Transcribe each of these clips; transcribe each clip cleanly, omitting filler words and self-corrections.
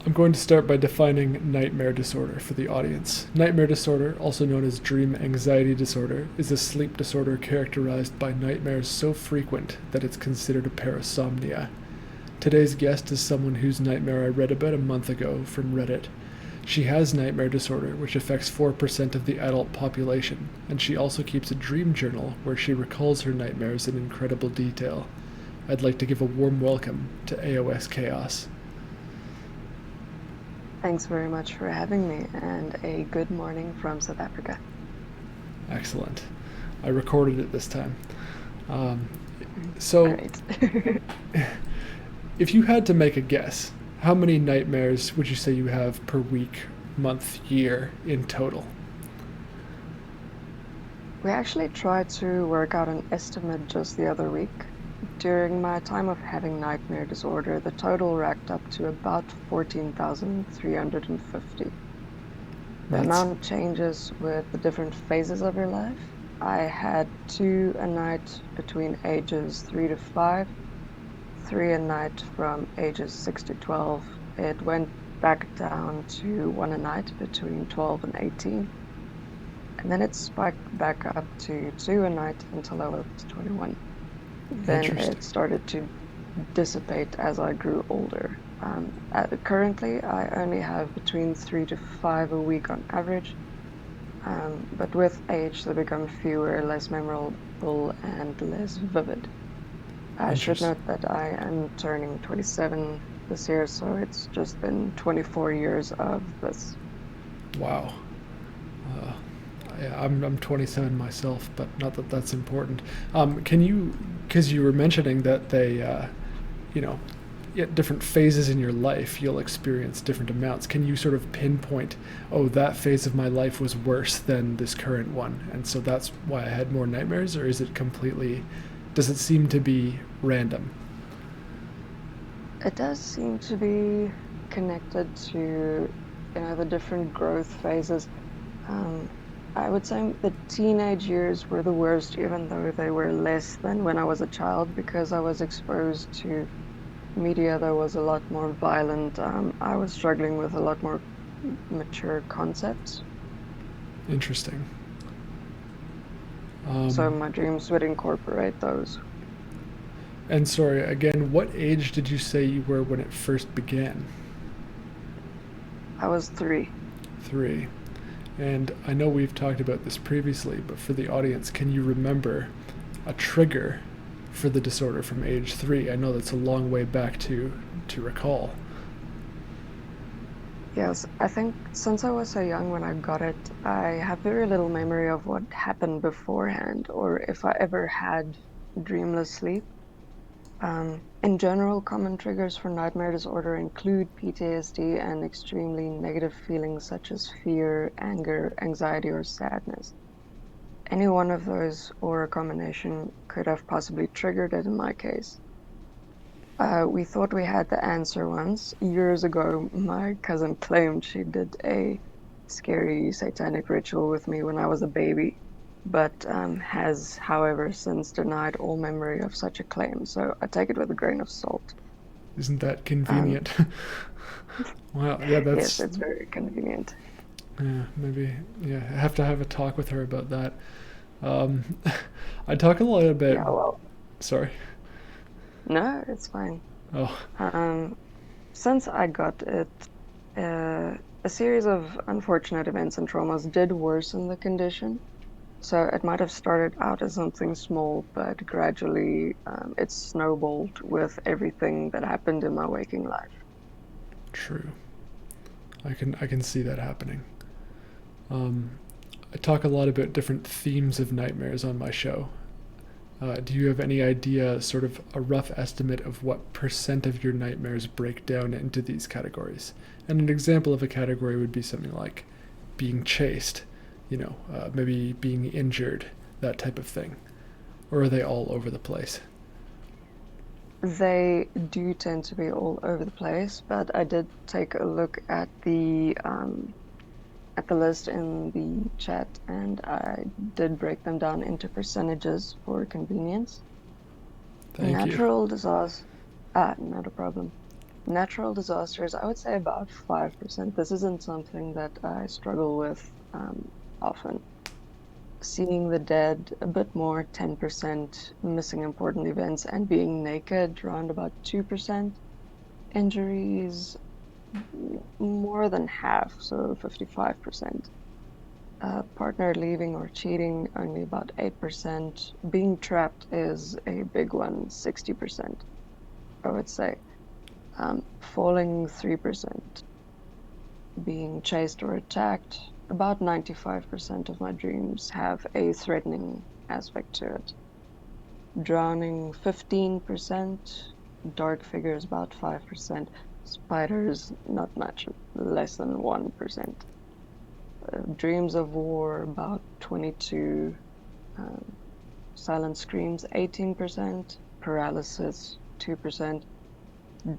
I'm going to start by defining nightmare disorder for the audience. Nightmare disorder, also known as dream anxiety disorder, is a sleep disorder characterized by nightmares so frequent that it's considered a parasomnia. Today's guest is someone whose nightmare I read about a month ago from Reddit. She has nightmare disorder, which affects 4% of the adult population, and she also keeps a dream journal where she recalls her nightmares in incredible detail. I'd like to give a warm welcome to AOS Chaos. Thanks very much for having me, and a good morning from South Africa. Excellent. I recorded it this time. Um, so, Great. if you had to make a guess, how many nightmares would you say you have per week, month, year in total? We actually tried to work out an estimate just the other week. During my time of having nightmare disorder, the total racked up to about 14,350. The That's amount changes with the different phases of your life. I had two a night between ages 3 to 5, three a night from ages 6 to 12. It went back down to one a night between 12 and 18. And then it spiked back up to two a night until I was 21. Then interesting. it started to dissipate as I grew older. Currently, I only have between 3 to 5 a week on average, but with age, they become fewer, less memorable, and less vivid. I should Interesting. note that I am turning 27 this year, so it's just been 24 years of this. Wow. Uh, yeah, I'm 27 myself, but not that that's important. Can you, because you were mentioning that you know, at different phases in your life, you'll experience different amounts. Can you sort of pinpoint, oh, that phase of my life was worse than this current one, and so that's why I had more nightmares, or is it completely, does it seem to be random? It does seem to be connected to, the different growth phases. Um, I would say the teenage years were the worst, even though they were less than when I was a child, because I was exposed to media that was a lot more violent. I was struggling with a lot more mature concepts. Interesting. So Um, my dreams would incorporate those. and sorry, again, what age did you say you were when it first began? I was 3. 3. And I know we've talked about this previously, but for the audience, can you remember a trigger for the disorder from age 3? I know that's a long way back to recall. Yes, I think since I was so young when I got it, I have very little memory of what happened beforehand or if I ever had dreamless sleep. In general, common triggers for nightmare disorder include PTSD and extremely negative feelings such as fear, anger, anxiety, or sadness. Any one of those or a combination could have possibly triggered it in my case. We thought we had the answer once. Years ago, my cousin claimed she did a scary satanic ritual with me when I was a baby, but has, however, since denied all memory of such a claim. So I take it with a grain of salt. Isn't that Um, convenient? Wow, yeah, yes, that's it's very convenient. yeah, maybe yeah, I have to have a talk with her about that. Um, I talk a lot about. Yeah, well, Sorry. no, it's fine. Oh, Um, since I got it, a series of unfortunate events and traumas did worsen the condition. So it might have started out as something small, but gradually it snowballed with everything that happened in my waking life. true. I can see that happening. Um, I talk a lot about different themes of nightmares on my show. Do you have any idea, sort of a rough estimate of what percent of your nightmares break down into these categories? And an example of a category would be something like being chased, maybe being injured, that type of thing. Or are they all over the place? They do tend to be all over the place, but I did take a look at the list in the chat, and I did break them down into percentages for convenience. Thank you. Natural disaster, not a problem. Natural disasters, I would say about 5%. This isn't something that I struggle with often. Seeing the dead, a bit more, 10%. Missing important events and being naked, around about 2%. Injuries, more than half, so 55%. Partner leaving or cheating, only about 8%. Being trapped is a big one, 60%, I would say. Falling, 3%. Being chased or attacked, about 95% of my dreams have a threatening aspect to it. Drowning, 15%. Dark figures, about 5%. Spiders, not much, less than 1%. Dreams of war, about 22. Silent screams, 18%. Paralysis, 2%.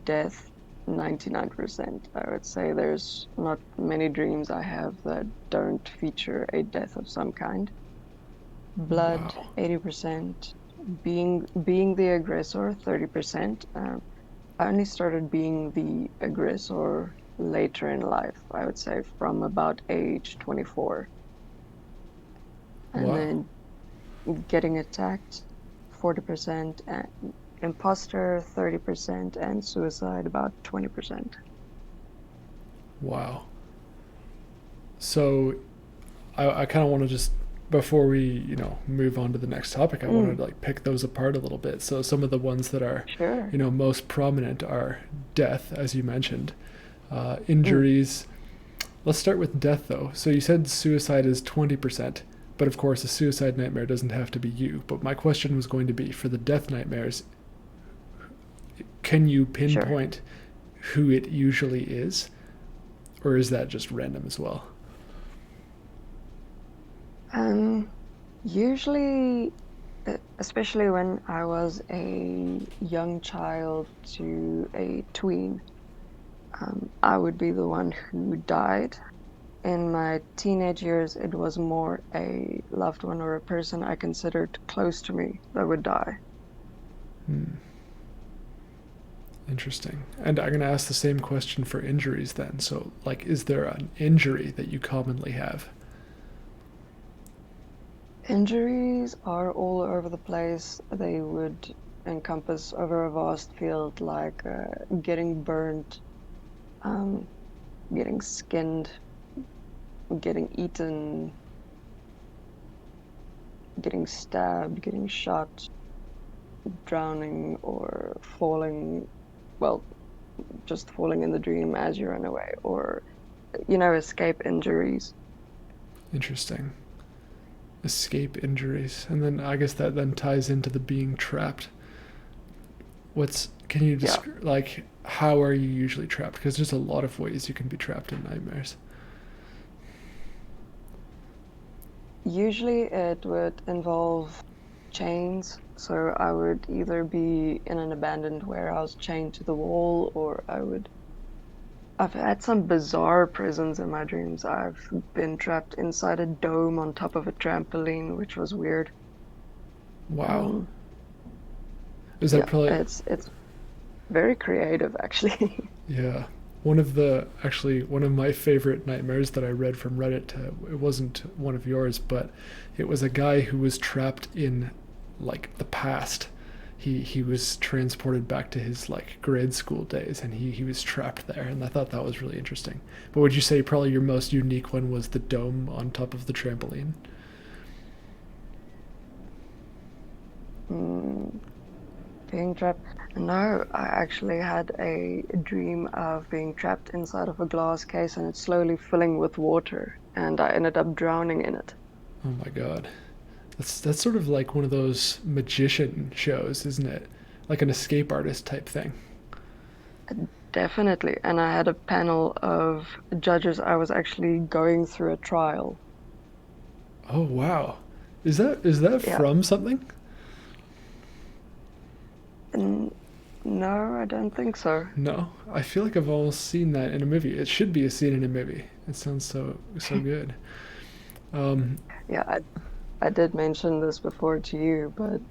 Death, 99%. I would say there's not many dreams I have that don't feature a death of some kind. Blood, Wow. 80%. Being the aggressor, 30%. I only started being the aggressor later in life, I would say from about age 24. And Wow. then getting attacked, 40%, and imposter, 30%, and suicide, about 20%. Wow. So I kind of want to just before we move on to the next topic, I wanted to like pick those apart a little bit. So some of the ones that are Sure. most prominent are death, as you mentioned, Mm, injuries. Let's start with death though. So you said suicide is 20%, but of course a suicide nightmare doesn't have to be you. But my question was going to be for the death nightmares, can you sure. pinpoint who it usually is, or is that just random as well? Um, Usually, especially when I was a young child to a tween, I would be the one who died. In my teenage years, it was more a loved one or a person I considered close to me that would die. Hmm. Interesting. And I'm going to ask the same question for injuries then. So, like, is there an injury that you commonly have? Injuries are all over the place. They would encompass over a vast field, like getting burned, um, getting skinned, getting eaten, getting stabbed, getting shot, drowning, or falling, well, just falling in the dream as you run away, or, escape injuries. Interesting. Escape injuries. And then I guess that then ties into the being trapped. Can you Yeah. describe, like, how are you usually trapped? Because there's a lot of ways you can be trapped in nightmares. Usually it would involve chains. So I would either be in an abandoned warehouse chained to the wall, or I've had some bizarre prisons in my dreams. I've been trapped inside a dome on top of a trampoline, which was weird. Wow. Um, Is that yeah, probably, it's very creative actually. yeah. One of my favorite nightmares that I read from Reddit, it wasn't one of yours, but it was a guy who was trapped in like the past. He was transported back to his like grade school days, and he was trapped there, and I thought that was really interesting. But would you say probably your most unique one was the dome on top of the trampoline? Mm, being trapped. No, I actually had a dream of being trapped inside of a glass case and it's slowly filling with water, and I ended up drowning in it. Oh my god. That's sort of like one of those magician shows, isn't it? Like an escape artist type thing. Definitely. And I had a panel of judges. I was actually going through a trial. Oh wow. Is that Yeah. from something? And no, I don't think so. No. I feel like I've almost seen that in a movie. It should be a scene in a movie. It sounds so good. Um Yeah, I did mention this before to you, but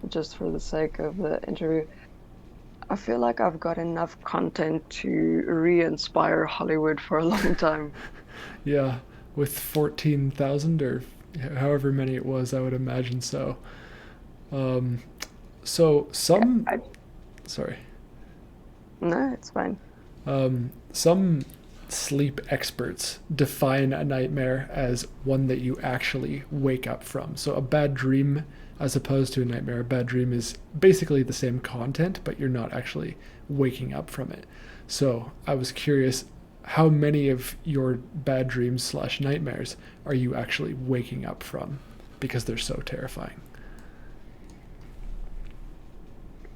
just for the sake of the interview, I feel like I've got enough content to re-inspire Hollywood for a long time. Yeah, with 14,000 or however many it was, I would imagine so. Um, so Yeah, some, I sorry, no, it's fine. some sleep experts define a nightmare as one that you actually wake up from. So a bad dream, as opposed to a nightmare, a bad dream is basically the same content, but you're not actually waking up from it. So I was curious, how many of your bad dreams slash nightmares are you actually waking up from because they're so terrifying?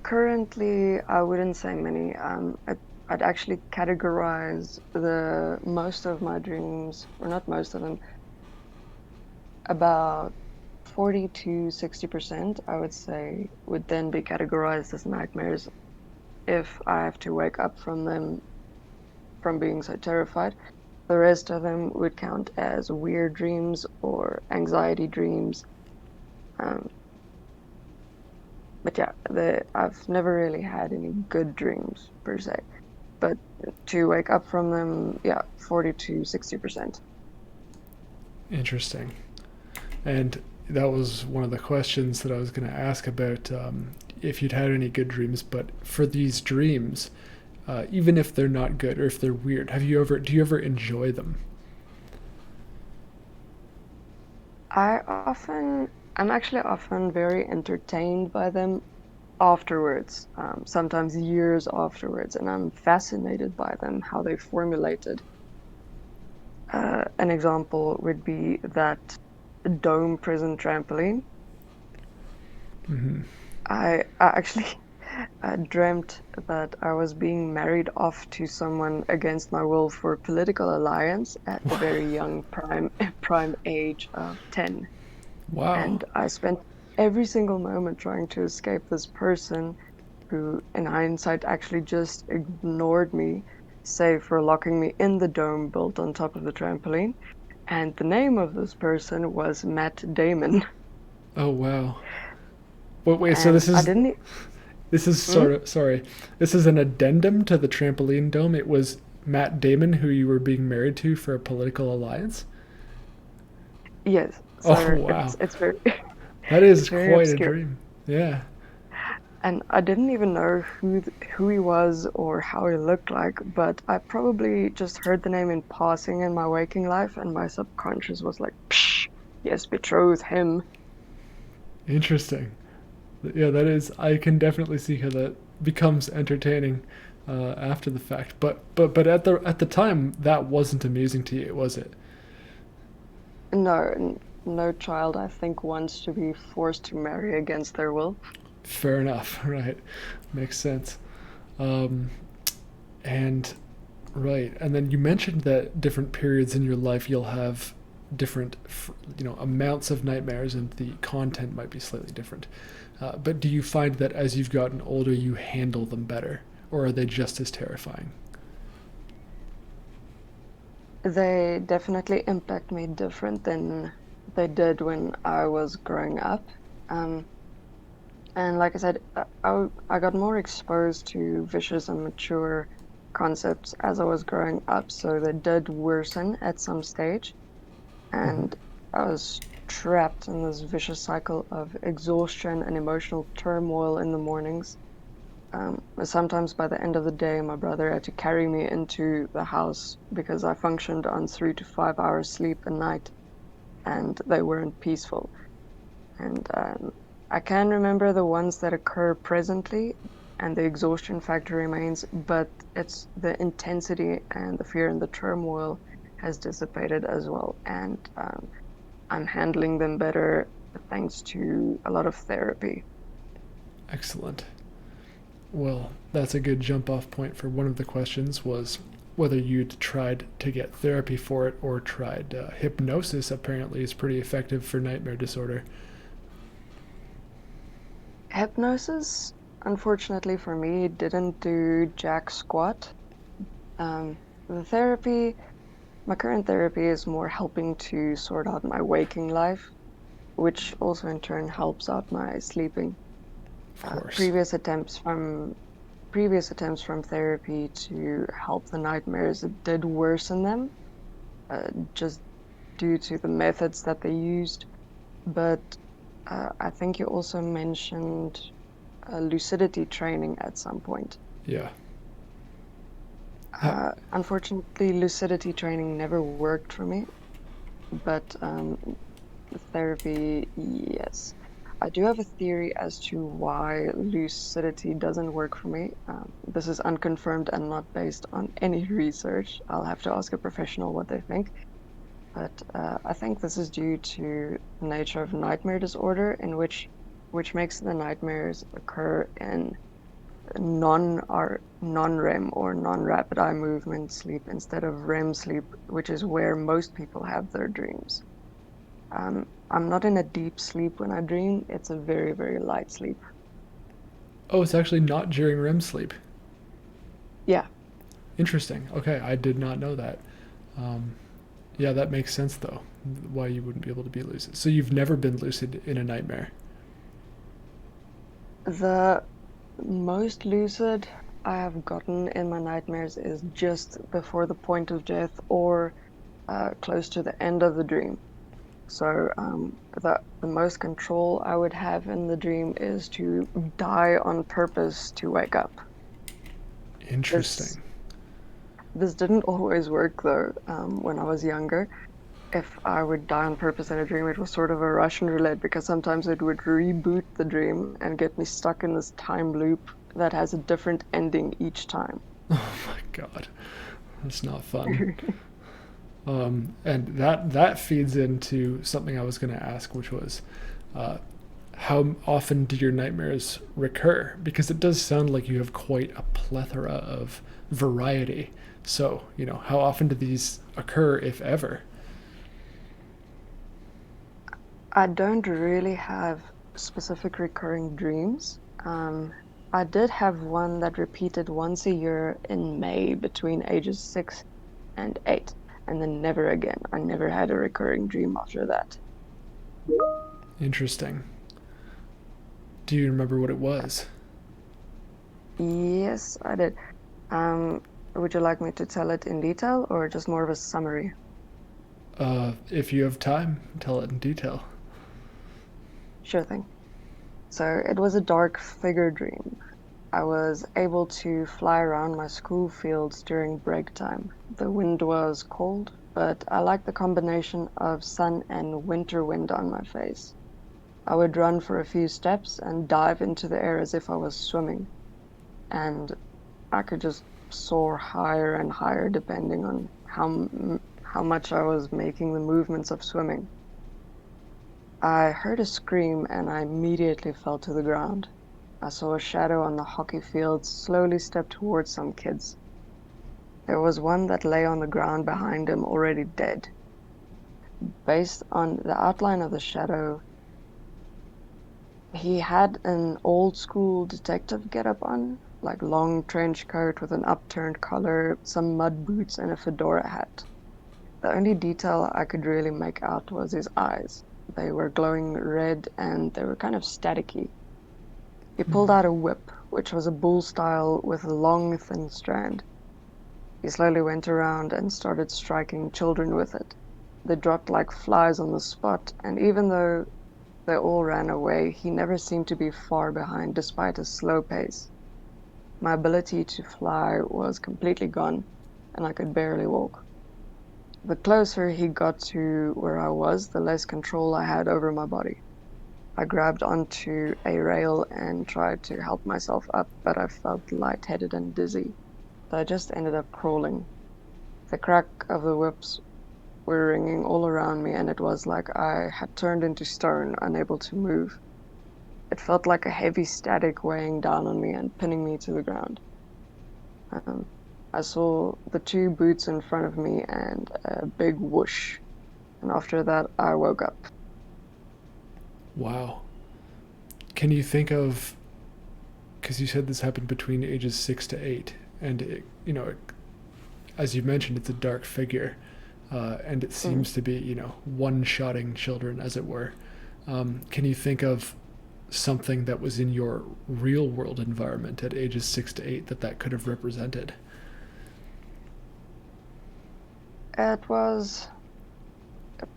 Currently, I wouldn't say many. I'd actually categorize the most of my dreams, or not most of them, about 40 to 60%, I would say, would then be categorized as nightmares if I have to wake up from them from being so terrified. The rest of them would count as weird dreams or anxiety dreams. Um, but yeah, I've never really had any good dreams per se. But to wake up from them, yeah, 40 to 60%. Interesting. And that was one of the questions that I was going to ask about if you'd had any good dreams. But for these dreams, even if they're not good or if they're weird, do you ever enjoy them? I'm actually often very entertained by them afterwards, sometimes years afterwards, and I'm fascinated by them, how they formulated. An example would be that dome prison trampoline. Mm-hmm. I actually dreamt that I was being married off to someone against my will for political alliance at the very young prime age of 10. Wow. And I spent every single moment trying to escape this person who, in hindsight, actually just ignored me, save for locking me in the dome built on top of the trampoline. And the name of this person was Matt Damon. Oh wow. Wait. So And I didn't. this is Hmm? sort of sorry. This is an addendum to the trampoline dome. It was Matt Damon who you were being married to for a political alliance. Yes. Oh So wow. it's very That it's is very quite a obscure. dream. Yeah. And I didn't even know who he was or how he looked like, but I probably just heard the name in passing in my waking life, and my subconscious was like, Psh, yes, betroth him. Interesting. Yeah, that is. I can definitely see how that becomes entertaining after the fact. But at the time, that wasn't amusing to you, was it? No child, I think, wants to be forced to marry against their will. Fair enough. Right. Makes sense. Um, and right. And then you mentioned that different periods in your life you'll have different, amounts of nightmares, and the content might be slightly different. But do you find that as you've gotten older, you handle them better, or are they just as terrifying? They definitely impact me different than they did when I was growing up. Um, And like I said, I got more exposed to vicious and mature concepts as I was growing up, so they did worsen at some stage. Mm-hmm. And I was trapped in this vicious cycle of exhaustion and emotional turmoil in the mornings. Sometimes by the end of the day, my brother had to carry me into the house because I functioned on 3 to 5 hours sleep a night, and they weren't peaceful. And I can remember the ones that occur presently, and the exhaustion factor remains, but it's the intensity and the fear and the turmoil has dissipated as well. And I'm handling them better thanks to a lot of therapy. Excellent. Well, that's a good jump off point for one of the questions was whether you'd tried to get therapy for it or tried hypnosis. Apparently is pretty effective for nightmare disorder. Hypnosis, unfortunately for me, didn't do jack squat. The therapy, my current therapy is more helping to sort out my waking life, which also in turn helps out my sleeping. Of course. Previous attempts from previous attempts from therapy to help the nightmares, it did worsen them, just due to the methods that they used. But I think you also mentioned lucidity training at some point. Yeah. Ha- Unfortunately, lucidity training never worked for me, but therapy, yes. I do have a theory as to why lucidity doesn't work for me. This is unconfirmed and not based on any research. I'll have to ask a professional what they think. But I think this is due to the nature of nightmare disorder, which makes the nightmares occur in non-REM or non-rapid eye movement sleep instead of REM sleep, which is where most people have their dreams. I'm not in a deep sleep when I dream. It's a very, very light sleep. oh, it's actually not during REM sleep. Yeah, Interesting. Okay, I did not know that. Um, yeah, that makes sense though. Why you wouldn't be able to be lucid. So you've never been lucid in a nightmare. the most lucid I have gotten in my nightmares is just before the point of death or close to the end of the dream. So the most control I would have in the dream is to die on purpose to wake up. This Interesting. this didn't always work though. When I was younger, if I would die on purpose in a dream, it was sort of a Russian roulette because sometimes it would reboot the dream and get me stuck in this time loop that has a different ending each time. Oh my god, that's not fun. And that feeds into something I was going to ask, which was, uh, how often do your nightmares recur? Because it does sound like you have quite a plethora of variety. So, how often do these occur, if ever? I don't really have specific recurring dreams. I did have one that repeated once a year in May between ages 6 and 8, and then never again. I never had a recurring dream after that. Interesting. Do you remember what it was? Yes, I did. Would you like me to tell it in detail or just more of a summary? If you have time, tell it in detail. Sure thing. So it was a dark figure dream. I was able to fly around my school fields during break time. The wind was cold, but I liked the combination of sun and winter wind on my face. I would run for a few steps and dive into the air as if I was swimming, and I could just soar higher and higher depending on how much I was making the movements of swimming. I heard a scream and I immediately fell to the ground. I saw a shadow on the hockey field slowly step towards some kids. There was one that lay on the ground behind him, already dead. Based on the outline of the shadow, he had an old school detective getup on, like long trench coat with an upturned collar, some mud boots, and a fedora hat. The only detail I could really make out was his eyes. They were glowing red and they were kind of staticky. He pulled out a whip, which was a bull style with a long, thin strand. He slowly went around and started striking children with it. They dropped like flies on the spot, and even though they all ran away, he never seemed to be far behind despite his slow pace. My ability to fly was completely gone, and I could barely walk. The closer he got to where I was, the less control I had over my body. I grabbed onto a rail and tried to help myself up, but I felt lightheaded and dizzy, so I just ended up crawling. The crack of the whips were ringing all around me, and it was like I had turned into stone, unable to move. It felt like a heavy static weighing down on me and pinning me to the ground. Um, I saw the two boots in front of me and a big whoosh, and after that, I woke up. Wow. Can you think of, because you said this happened between ages 6 to 8, and as you mentioned, it's a dark figure, and it Mm. seems to be, one-shotting children, as it were. Can you think of something that was in your real world environment at ages 6 to 8 that could have represented? It was,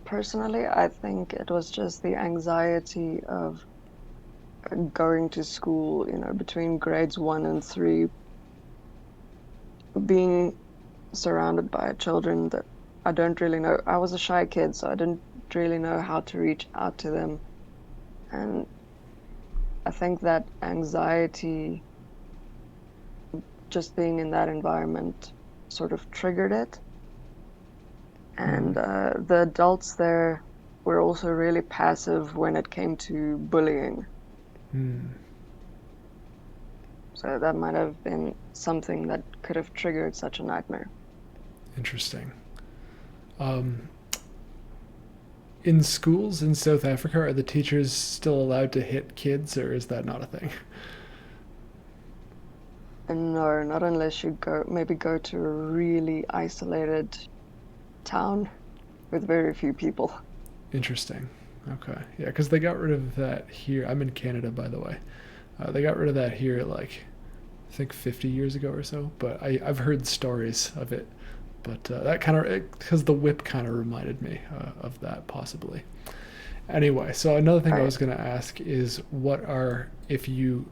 personally, I think it was just the anxiety of going to school, between grades 1 and 3, being surrounded by children that I don't really know. I was a shy kid, so I didn't really know how to reach out to them. And I think that anxiety, just being in that environment, sort of triggered it. And the adults there were also really passive when it came to bullying. So that might have been something that could have triggered such a nightmare. Interesting. Um, in schools in South Africa, are the teachers still allowed to hit kids, or is that not a thing? And no, not unless you go to a really isolated town with very few people. Interesting. Okay. Yeah, because they got rid of that here. I'm in Canada, by the way. They got rid of that here, like, I think 50 years ago or so. But I've heard stories of it. But that kind of, because the whip kind of reminded me of that, possibly. Anyway, so another thing I Right. was going to ask is what are, if you,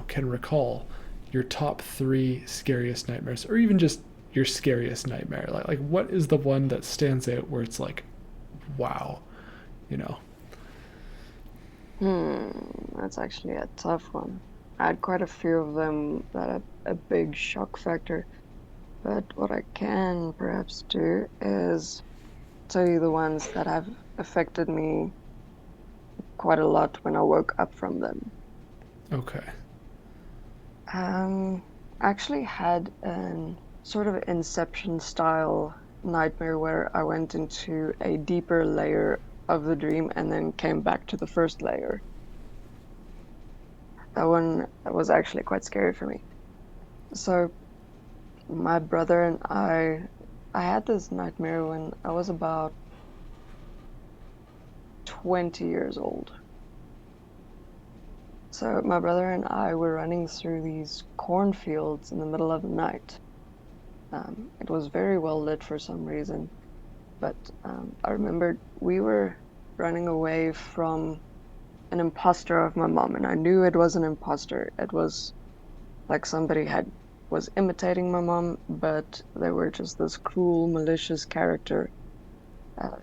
can recall, your top three scariest nightmares, or even just your scariest nightmare? Like what is the one that stands out where it's like, wow, you know? That's actually a tough one. I had quite a few of them that had a big shock factor. But what I can perhaps do is tell you the ones that have affected me quite a lot when I woke up from them. Okay. I actually had an sort of Inception style nightmare where I went into a deeper layer of the dream and then came back to the first layer. That one was actually quite scary for me. So my brother and I had this nightmare when I was about 20 years old. So my brother and I were running through these cornfields in the middle of the night. It was very well lit for some reason, but I remembered we were running away from an imposter of my mom, and I knew it was an imposter. It was like somebody was imitating my mom, but they were just this cruel, malicious character. Uh,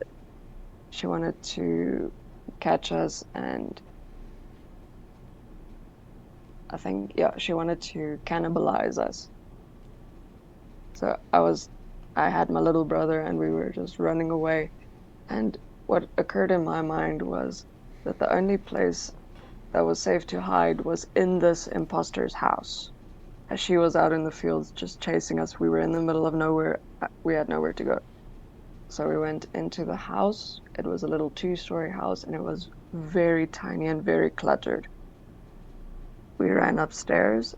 she wanted to catch us, and I think, yeah, she wanted to cannibalize us. So I had my little brother, and we were just running away. And what occurred in my mind was that the only place that was safe to hide was in this imposter's house. As she was out in the fields just chasing us, we were in the middle of nowhere. We had nowhere to go. So we went into the house. It was a little 2-story house, and it was very tiny and very cluttered. We ran upstairs,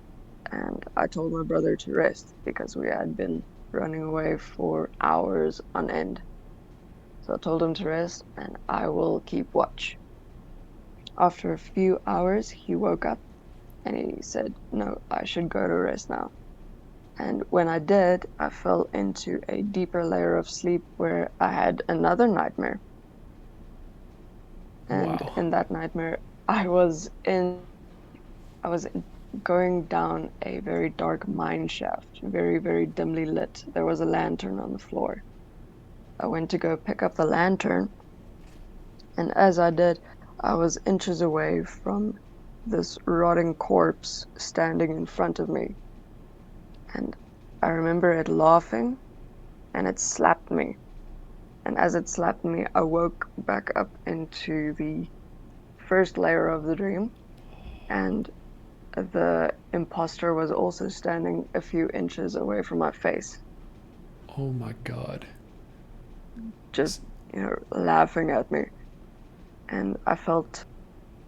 and I told my brother to rest because we had been running away for hours on end. So I told him to rest, and I will keep watch. After a few hours, he woke up and he said, "No, I should go to rest now." And when I did, I fell into a deeper layer of sleep where I had another nightmare. And Wow. in that nightmare, I was in I was going down a very dark mine shaft, very, very dimly lit. There was a lantern on the floor. I went to go pick up the lantern, and as I did, I was inches away from this rotting corpse standing in front of me. And I remember it laughing, and it slapped me. And as it slapped me, I woke back up into the first layer of the dream, and the imposter was also standing a few inches away from my face, Oh my God. just, laughing at me. And I felt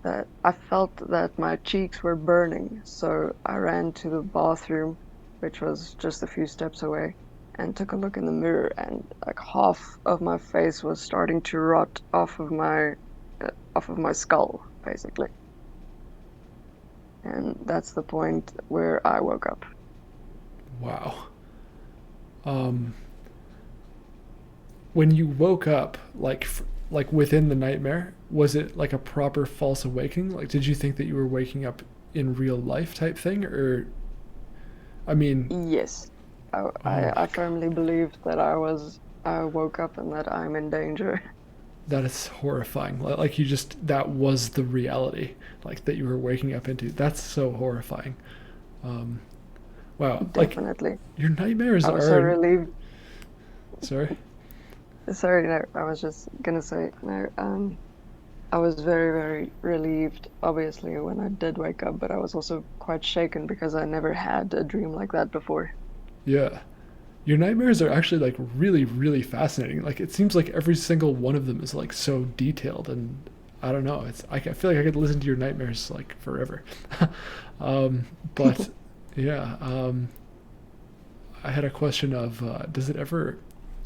that my cheeks were burning, so I ran to the bathroom, which was just a few steps away, and took a look in the mirror, and like half of my face was starting to rot off of my skull, basically. And that's the point where I woke up. Wow. Um, when you woke up, like within the nightmare, was it like a proper false awakening? Like, did you think that you were waking up in real life type thing, or I mean, Yes, I, oh I, my I god, firmly believed that I woke up and that I'm in danger. that is horrifying. Like you just that was the reality, like that you were waking up into. That's so horrifying. Um, wow, like Definitely. your nightmares I was so are. relieved. Sorry. Sorry, no, I was just gonna say, no, I was very, very relieved, obviously, when I did wake up, but I was also quite shaken because I never had a dream like that before. Yeah. Your nightmares are actually like really, really fascinating. Like it seems like every single one of them is like so detailed, and I don't know. I feel like I could listen to your nightmares like forever. But yeah, I had a question of does it ever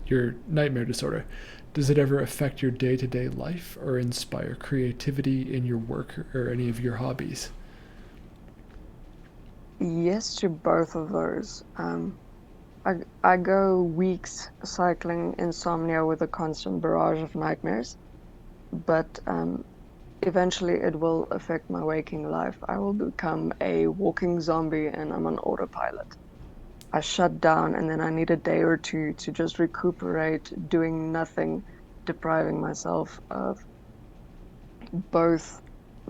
your nightmare disorder does it ever affect your day-to-day life or inspire creativity in your work or any of your hobbies? Yes to both of those. I go weeks cycling insomnia with a constant barrage of nightmares, but eventually it will affect my waking life. I will become a walking zombie and I'm on autopilot. I shut down and then I need a day or two to just recuperate, doing nothing, depriving myself of both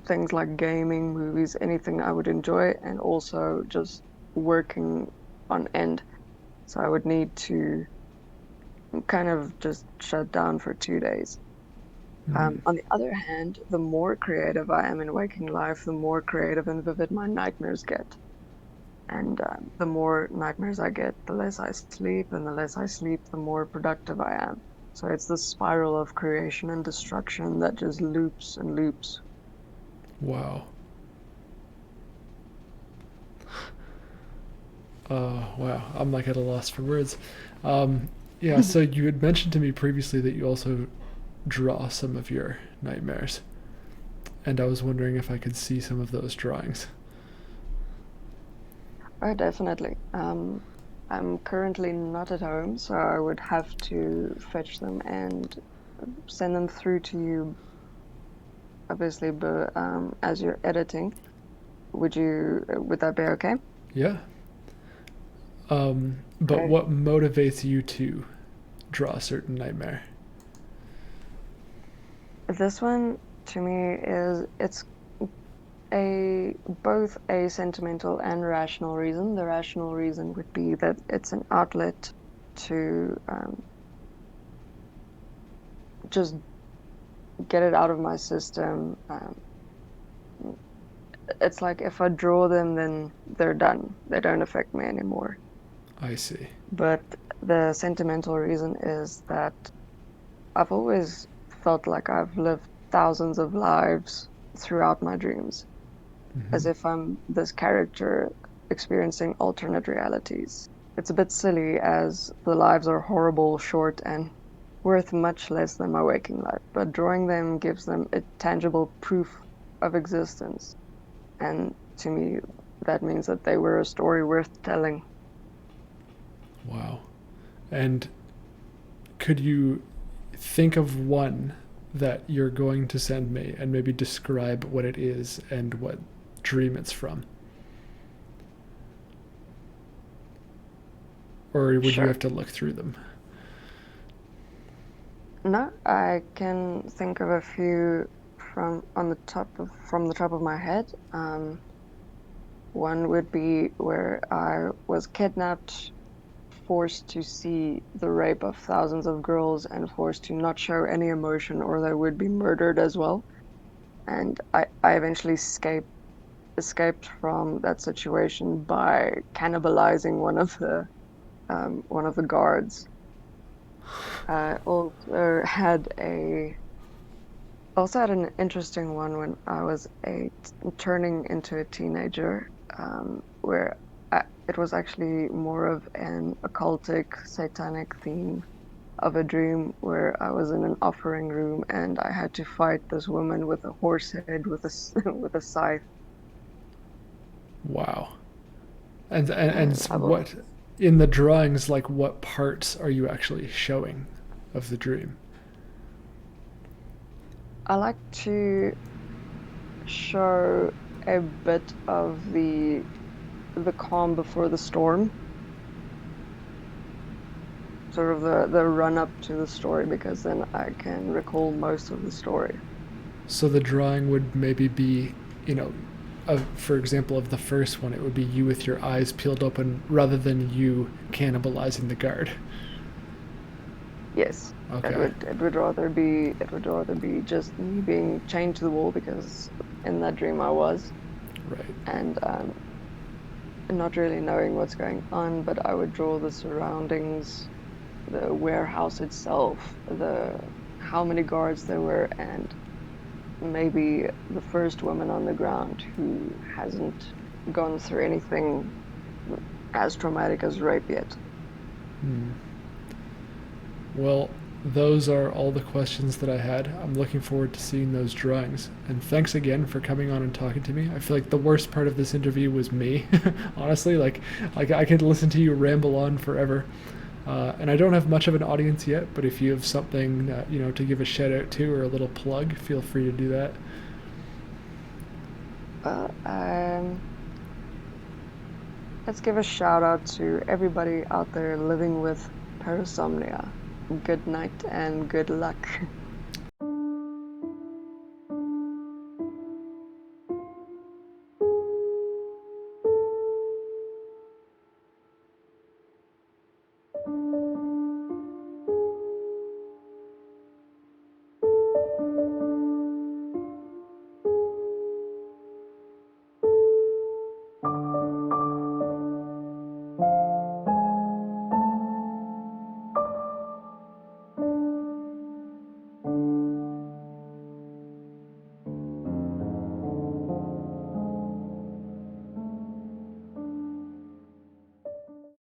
things like gaming, movies, anything I would enjoy, and also just working on end. So I would need to kind of just shut down for 2 days. Hmm. On the other hand, the more creative I am in waking life, the more creative and vivid my nightmares get. And the more nightmares I get, the less I sleep, and the less I sleep, the more productive I am. So it's this spiral of creation and destruction that just loops and loops. Wow. Wow. I'm like at a loss for words. Um, yeah. So you had mentioned to me previously that you also draw some of your nightmares, and I was wondering if I could see some of those drawings. Oh, definitely. I'm currently not at home, so I would have to fetch them and send them through to you, obviously, but as you're editing, would that be okay? Yeah. But Okay. what motivates you to draw a certain nightmare? This one to me is it's a both a sentimental and rational reason. The rational reason would be that it's an outlet to just get it out of my system. It's like if I draw them, then they're done. They don't affect me anymore. I see. But the sentimental reason is that I've always felt like I've lived thousands of lives throughout my dreams, Hmm. as if I'm this character experiencing alternate realities. It's a bit silly as the lives are horrible, short, and worth much less than my waking life, but drawing them gives them a tangible proof of existence. And to me, that means that they were a story worth telling. Wow. And could you think of one that you're going to send me and maybe describe what it is and what dream it's from? Or would you Sure. have to look through them? No, I can think of a few from the top of my head. One would be where I was kidnapped, forced to see the rape of thousands of girls, and forced to not show any emotion, or they would be murdered as well. And I eventually escaped from that situation by cannibalizing one of the guards. I also had an interesting one when I was turning into a teenager, where it was actually more of an occultic, satanic theme of a dream where I was in an offering room and I had to fight this woman with a horse head with with a scythe. Wow. And I will. what in the drawings, like what parts are you actually showing of the dream? I like to show a bit of the calm before the storm, sort of the run up to the story, because then I can recall most of the story. So the drawing would maybe be, you know, for example, of the first one, it would be you with your eyes peeled open rather than you cannibalizing the guard. Yes, Okay. it would rather be just me being chained to the wall because in that dream I was, Right. and not really knowing what's going on, but I would draw the surroundings, the warehouse itself, the how many guards there were, and maybe the first woman on the ground who hasn't gone through anything as traumatic as rape yet. Hmm. Well, those are all the questions that I had. I'm looking forward to seeing those drawings. And thanks again for coming on and talking to me. I feel like the worst part of this interview was me, honestly. Like I could listen to you ramble on forever. And I don't have much of an audience yet, but if you have something to give a shout out to or a little plug, feel free to do that. Well, let's give a shout out to everybody out there living with parasomnia. Good night and good luck.